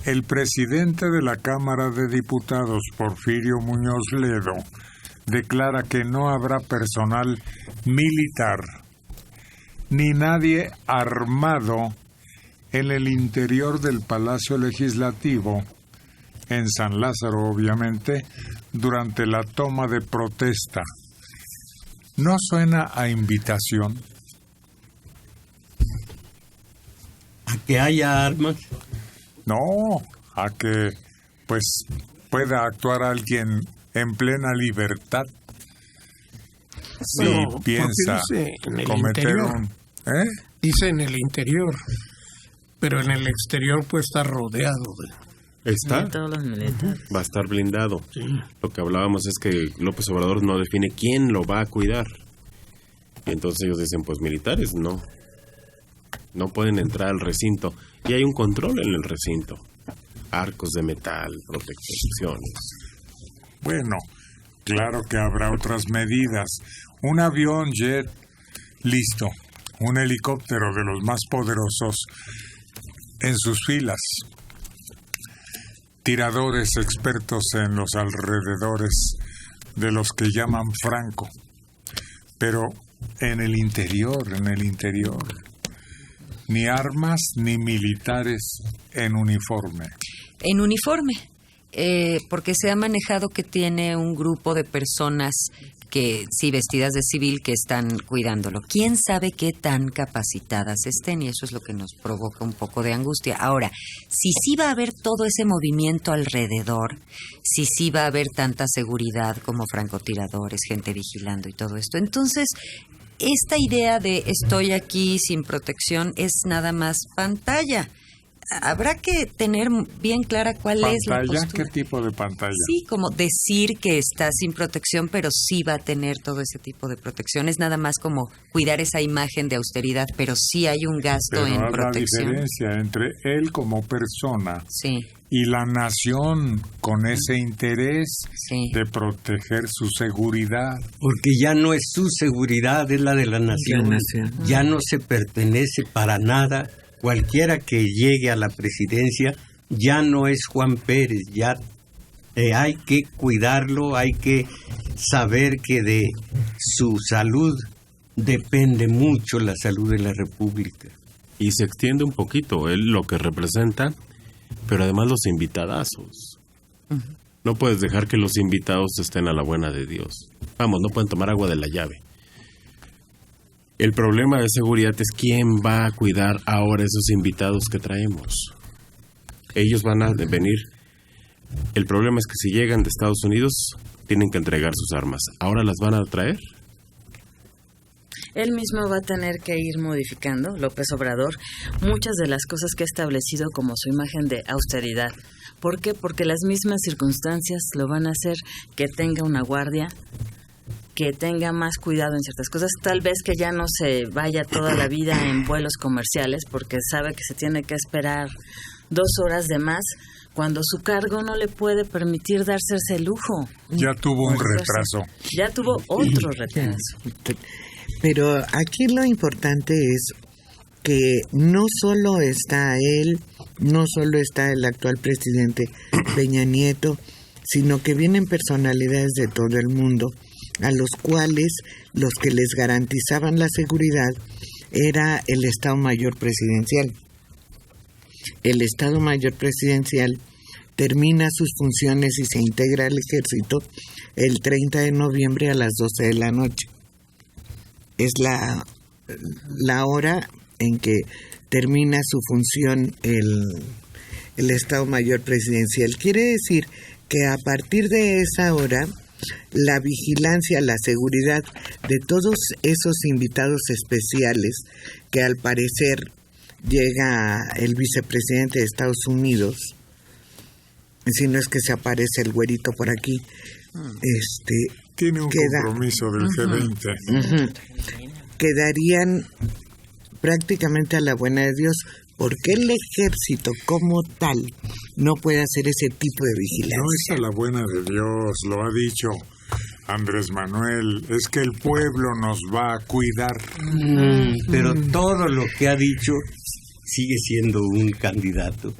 El presidente de la Cámara de Diputados, Porfirio Muñoz Ledo, declara que no habrá personal militar ni nadie armado en el interior del Palacio Legislativo, en San Lázaro, obviamente, durante la toma de protesta. ¿No suena a invitación? ¿A que haya armas? No, a que pues pueda actuar alguien en plena libertad si piensa cometer un... Dice en el interior, pero en el exterior puede estar rodeado de... ¿Está? Va a estar blindado. Sí. Lo que hablábamos es que López Obrador no define quién lo va a cuidar. Y entonces ellos dicen, pues militares no pueden entrar al recinto. Y hay un control en el recinto. Arcos de metal, protecciones. Bueno, claro que habrá otras medidas. Un avión jet, listo. Un helicóptero de los más poderosos en sus filas. Tiradores expertos en los alrededores de los que llaman Franco. Pero en el interior, ni armas ni militares en uniforme. En uniforme, porque se ha manejado que tiene un grupo de personas que, sí, vestidas de civil, que están cuidándolo. ¿Quién sabe qué tan capacitadas estén? Y eso es lo que nos provoca un poco de angustia. Ahora, si sí va a haber todo ese movimiento alrededor, si sí va a haber tanta seguridad como francotiradores, gente vigilando y todo esto, entonces esta idea de estoy aquí sin protección es nada más pantalla. Habrá que tener bien clara cuál es la postura. ¿Qué tipo de pantalla? Sí, como decir que está sin protección, pero sí va a tener todo ese tipo de protección. Es nada más como cuidar esa imagen de austeridad, pero sí hay un gasto en protección. La diferencia entre él como persona y la nación con ese interés de proteger su seguridad. Porque ya no es su seguridad, es la de la nación. Ya no se pertenece para nada. Cualquiera que llegue a la presidencia ya no es Juan Pérez, ya hay que cuidarlo, hay que saber que de su salud depende mucho la salud de la República. Y se extiende un poquito él lo que representa, pero además los invitadazos. Uh-huh. No puedes dejar que los invitados estén a la buena de Dios. Vamos, no pueden tomar agua de la llave. El problema de seguridad es quién va a cuidar ahora esos invitados que traemos. Ellos van a venir. El problema es que si llegan de Estados Unidos, tienen que entregar sus armas. ¿Ahora las van a traer? Él mismo va a tener que ir modificando, López Obrador, muchas de las cosas que ha establecido como su imagen de austeridad. ¿Por qué? Porque las mismas circunstancias lo van a hacer que tenga una guardia, que tenga más cuidado en ciertas cosas, tal vez que ya no se vaya toda la vida en vuelos comerciales, porque sabe que se tiene que esperar 2 horas de más, cuando su cargo no le puede permitir darse ese lujo. Ya tuvo un retraso. Ya tuvo otro retraso. Pero aquí lo importante es que no solo está él, no solo está el actual presidente Peña Nieto, sino que vienen personalidades de todo el mundo, a los cuales los que les garantizaban la seguridad era el Estado Mayor Presidencial. El Estado Mayor Presidencial termina sus funciones y se integra al Ejército el 30 de noviembre a las 12 de la noche. Es la hora en que termina su función el Estado Mayor Presidencial. Quiere decir que a partir de esa hora, la vigilancia, la seguridad de todos esos invitados especiales que al parecer llega el vicepresidente de Estados Unidos, si no es que se aparece el güerito por aquí, tiene un compromiso del G20. Quedarían prácticamente a la buena de Dios, porque el ejército como tal no puede hacer ese tipo de vigilancia. No es a la buena de Dios, lo ha dicho Andrés Manuel, es que el pueblo nos va a cuidar. Pero todo lo que ha dicho sigue siendo un candidato.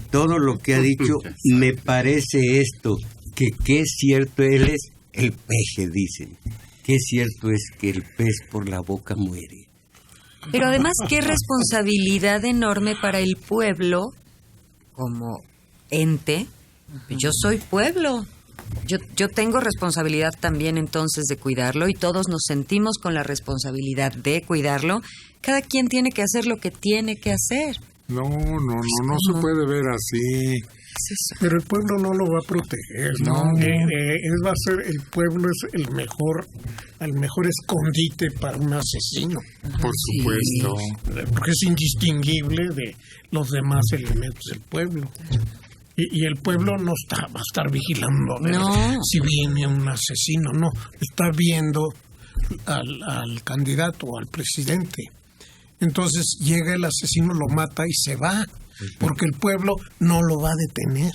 todo lo que ha dicho, me parece esto, que qué cierto él es, el peje, dicen. Qué cierto es que el pez por la boca muere. Pero además, qué responsabilidad enorme para el pueblo como ente. Yo soy pueblo. Yo tengo responsabilidad también entonces de cuidarlo y todos nos sentimos con la responsabilidad de cuidarlo. Cada quien tiene que hacer lo que tiene que hacer. No se puede ver así. Pero el pueblo no lo va a proteger, ¿no? Va a ser, el pueblo es el mejor escondite para un asesino. Por supuesto. Porque es indistinguible de los demás elementos del pueblo. Y el pueblo no va a estar vigilando si viene un asesino, no. Está viendo al candidato o al presidente. Entonces llega el asesino, lo mata y se va, porque el pueblo no lo va a detener.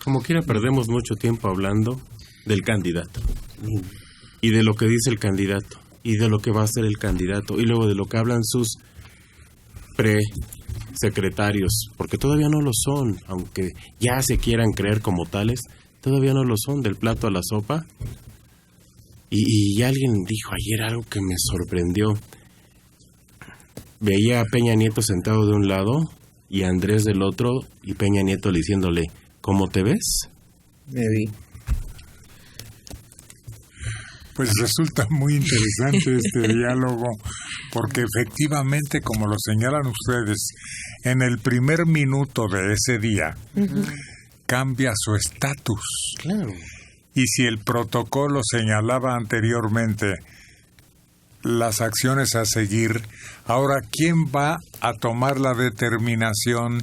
Como quiera, perdemos mucho tiempo hablando del candidato y de lo que dice el candidato y de lo que va a hacer el candidato y luego de lo que hablan sus secretarios, porque todavía no lo son, aunque ya se quieran creer como tales, todavía no lo son, del plato a la sopa. Y alguien dijo ayer algo que me sorprendió. Veía a Peña Nieto sentado de un lado y a Andrés del otro, y Peña Nieto diciéndole, ¿cómo te ves? Me vi. Pues resulta muy interesante este diálogo, porque efectivamente, como lo señalan ustedes, en el primer minuto de ese día cambia su estatus. Claro. Y si el protocolo señalaba anteriormente las acciones a seguir, ahora, ¿quién va a tomar la determinación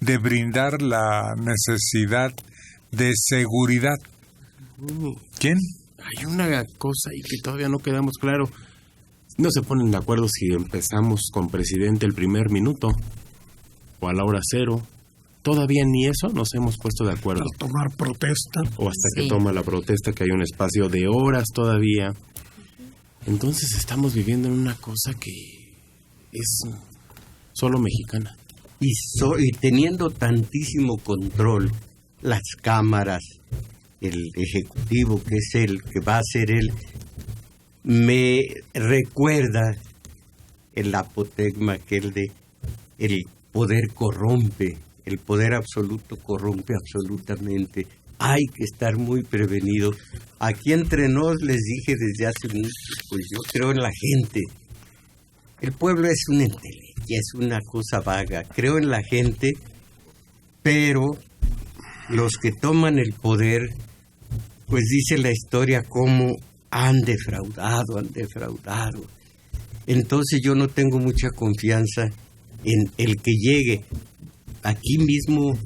de brindar la necesidad de seguridad? ¿Quién? Hay una cosa y que todavía no quedamos claro. No se ponen de acuerdo si empezamos con presidente el primer minuto o a la hora cero. Todavía ni eso nos hemos puesto de acuerdo. Para tomar protesta. O hasta que toma la protesta, que hay un espacio de horas todavía. Entonces estamos viviendo en una cosa que es solo mexicana. Y teniendo tantísimo control, las cámaras, el ejecutivo, que es el que va a ser él, me recuerda el apotegma aquel de el poder corrompe, el poder absoluto corrompe absolutamente. Hay que estar muy prevenido. Aquí entre nos les dije desde hace mucho, pues yo creo en la gente. El pueblo es una entelequia, es una cosa vaga. Creo en la gente, pero los que toman el poder, pues dice la historia cómo han defraudado. Entonces yo no tengo mucha confianza en el que llegue. Aquí mismo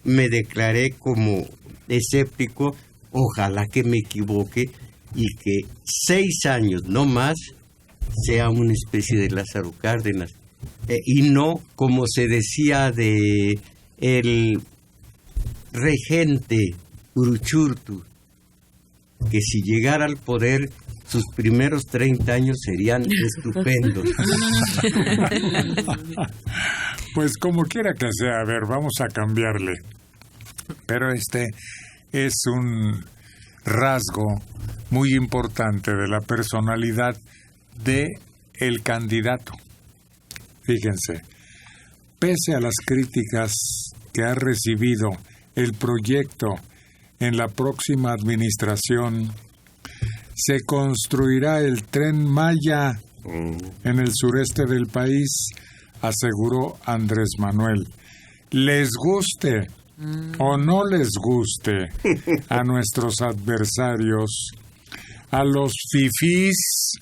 me declaré como escéptico, ojalá que me equivoque y que 6 años, no más, sea una especie de Lázaro Cárdenas, y no como se decía de el regente Uruchurtu, que si llegara al poder sus primeros 30 años serían estupendos. Pues como quiera que sea, a ver, vamos a cambiarle. Pero este es un rasgo muy importante de la personalidad de el candidato. Fíjense, pese a las críticas que ha recibido el proyecto en la próxima administración, se construirá el Tren Maya en el sureste del país, aseguró Andrés Manuel. Les guste o no les guste a nuestros adversarios, a los fifís,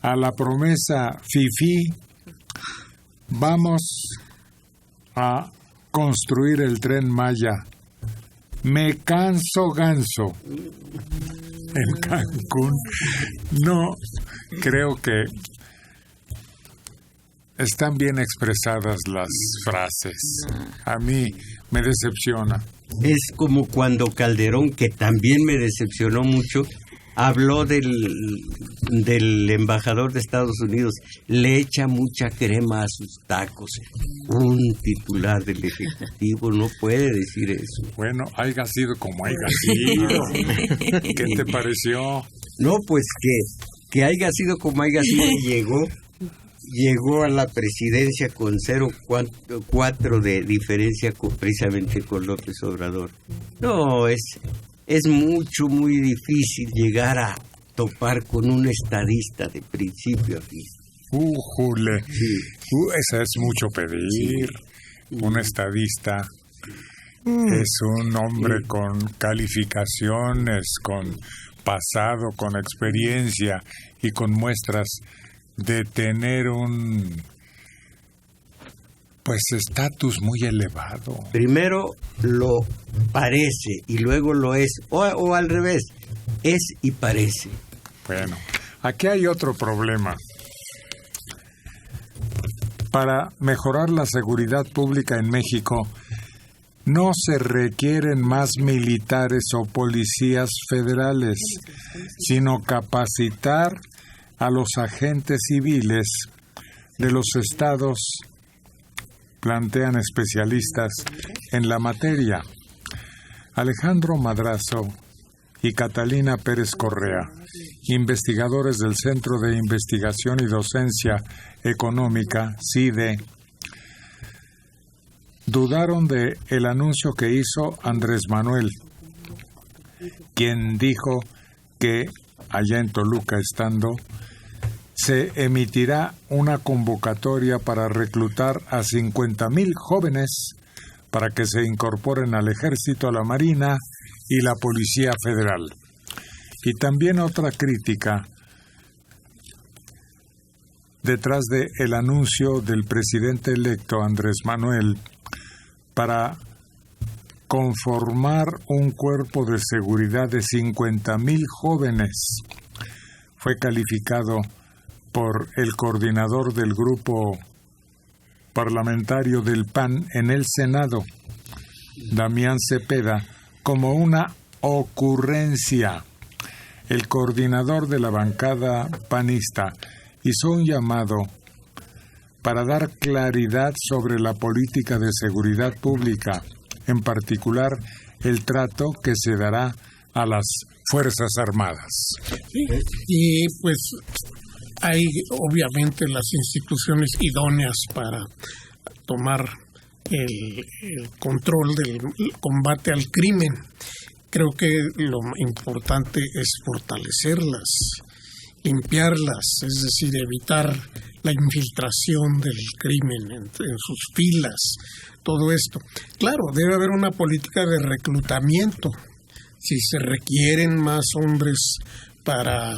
a la promesa fifí, vamos a construir el Tren Maya. Me canso ganso. En Cancún. No, creo que están bien expresadas las frases. A mí me decepciona. Es como cuando Calderón, que también me decepcionó mucho, habló del embajador de Estados Unidos, le echa mucha crema a sus tacos. Un titular del Ejecutivo no puede decir eso. Bueno, haya sido como haya sido. ¿Qué te pareció? No, pues que haya sido como haya sido, llegó a la presidencia con 0,4 de diferencia precisamente con López Obrador. No, es muy difícil llegar a topar con un estadista de principio a fin. Jule. Sí. Esa es mucho pedir. Sí. Un estadista es un hombre con calificaciones, con pasado, con experiencia y con muestras de tener un estatus muy elevado. Primero lo parece y luego lo es, o al revés, es y parece. Bueno, aquí hay otro problema. Para mejorar la seguridad pública en México, no se requieren más militares o policías federales, sino capacitar a los agentes civiles de los estados, plantean especialistas en la materia. Alejandro Madrazo y Catalina Pérez Correa, investigadores del Centro de Investigación y Docencia Económica, CIDE, dudaron de el anuncio que hizo Andrés Manuel, quien dijo que allá en Toluca estando, se emitirá una convocatoria para reclutar a 50,000 jóvenes para que se incorporen al Ejército, a la Marina y la Policía Federal. Y también otra crítica detrás del anuncio del presidente electo Andrés Manuel para conformar un cuerpo de seguridad de 50,000 jóvenes. Fue calificado por el coordinador del grupo parlamentario del PAN en el Senado, Damián Cepeda, como una ocurrencia. El coordinador de la bancada panista hizo un llamado para dar claridad sobre la política de seguridad pública, en particular el trato que se dará a las Fuerzas Armadas. Sí, y pues hay obviamente las instituciones idóneas para tomar el control del combate al crimen. Creo que lo importante es fortalecerlas, limpiarlas, es decir, evitar la infiltración del crimen en sus filas, todo esto. Claro, debe haber una política de reclutamiento. Si se requieren más hombres para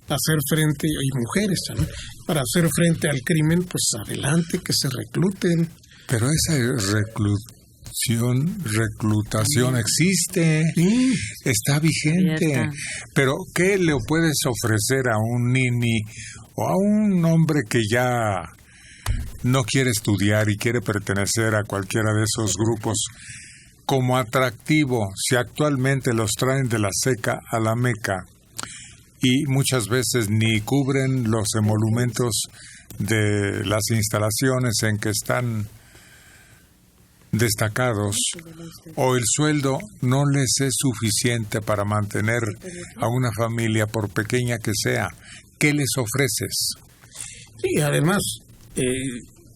hacer frente, y mujeres también, para hacer frente al crimen, pues adelante, que se recluten. Pero esa reclutación existe, sí, está vigente. Está. Pero ¿qué le puedes ofrecer a un nini o a un hombre que ya no quiere estudiar y quiere pertenecer a cualquiera de esos grupos como atractivo si actualmente los traen de la seca a la meca y muchas veces ni cubren los emolumentos de las instalaciones en que están destacados, o el sueldo no les es suficiente para mantener a una familia, por pequeña que sea? ¿Qué les ofreces? Sí, además,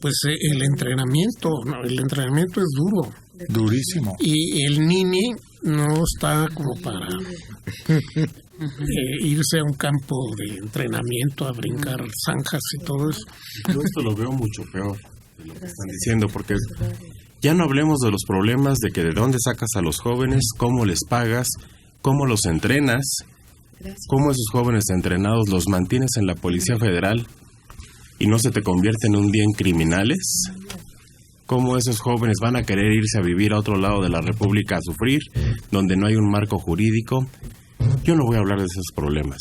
pues el entrenamiento es duro. Durísimo. Y el nini no está como para irse a un campo de entrenamiento a brincar zanjas y todo eso. Yo esto lo veo mucho peor de lo que están diciendo, porque ya no hablemos de los problemas de que de dónde sacas a los jóvenes, cómo les pagas, cómo los entrenas, cómo esos jóvenes entrenados los mantienes en la Policía Federal y no se te convierten un día en criminales. Cómo esos jóvenes van a querer irse a vivir a otro lado de la República a sufrir, donde no hay un marco jurídico. Yo no voy a hablar de esos problemas.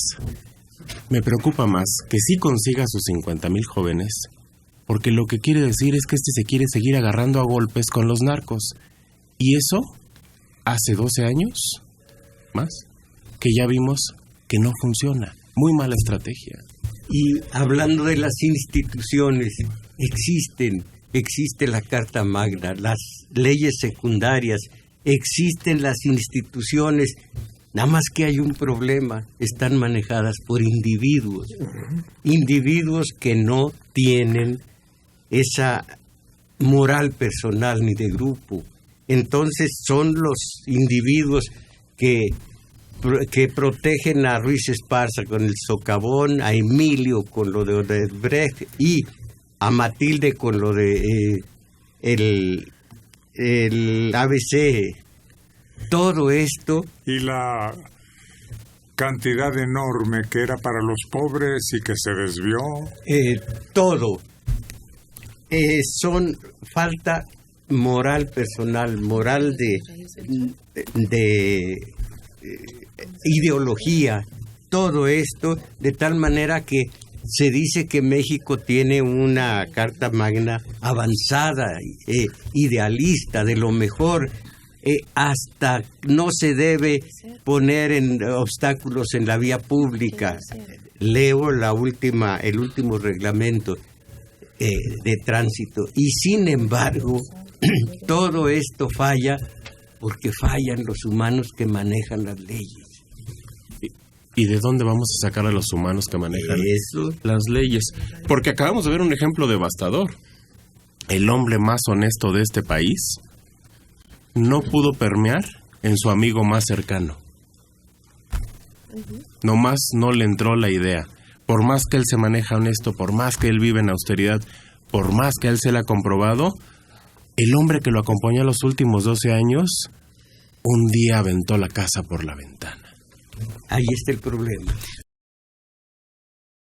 Me preocupa más que sí consiga sus 50,000 jóvenes, porque lo que quiere decir es que se quiere seguir agarrando a golpes con los narcos. Y eso, hace 12 años, más, que ya vimos que no funciona. Muy mala estrategia. Y hablando de las instituciones, existe la Carta Magna, las leyes secundarias, existen las instituciones, nada más que hay un problema, están manejadas por individuos que no tienen esa moral personal ni de grupo. Entonces son los individuos que protegen a Ruiz Esparza con el socavón, a Emilio con lo de Odebrecht y a Matilde con lo de el ABC. Todo esto. Y la cantidad enorme que era para los pobres y que se desvió. Todo. Son falta moral personal, moral de ideología, todo esto, de tal manera que se dice que México tiene una Carta Magna avanzada, idealista, de lo mejor, hasta no se debe poner en obstáculos en la vía pública. Leo el último reglamento de tránsito, y sin embargo todo esto falla porque fallan los humanos que manejan las leyes. ¿Y de dónde vamos a sacar a los humanos que manejan las leyes? Porque acabamos de ver un ejemplo devastador. El hombre más honesto de este país no pudo permear en su amigo más cercano. Nomás no le entró la idea. Por más que él se maneja honesto, por más que él vive en austeridad, por más que él se le ha comprobado, el hombre que lo acompañó los últimos 12 años, un día aventó la casa por la ventana. Ahí está el problema.